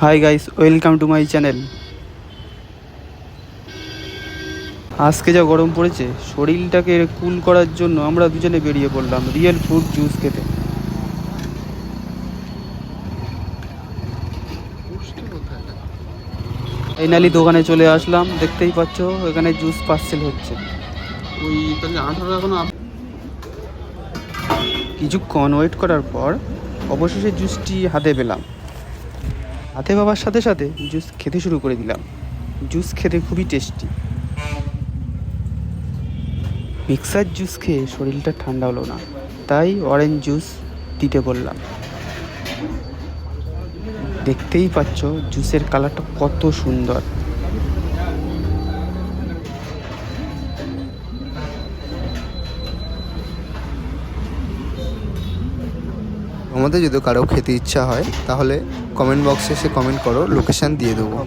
Hi guys, welcome to my channel. আজকে যা গরম পড়েছে, শরীরটাকে কুল করার জন্য আমরা দুজনে বেরিয়ে পড়লাম রিয়েল ফ্রুট জুস খেতে। ফাইনালি দোকানে চলে আসলাম, দেখতেই পাচ্ছ এখানে জুস পার্সেল হচ্ছে। কিছুক্ষণ ওয়েট করার পর অবশেষে জুসটি হাতে পেলাম। হাতে পাওয়ার সাথে সাথে জুস খেতে শুরু করে দিলাম। জুস খেতে খুবই টেস্টি। মিক্সার জুস খেয়ে শরীরটা ঠান্ডা হলো না, তাই অরেঞ্জ জুস দিতে বললাম। দেখতেই পাচ্ছ জুসের কালারটা কত সুন্দর। আমাদের যদি কারো খেতে ইচ্ছা হয় তাহলে কমেন্ট বক্সে এসে কমেন্ট করো, লোকেশান দিয়ে দেবো।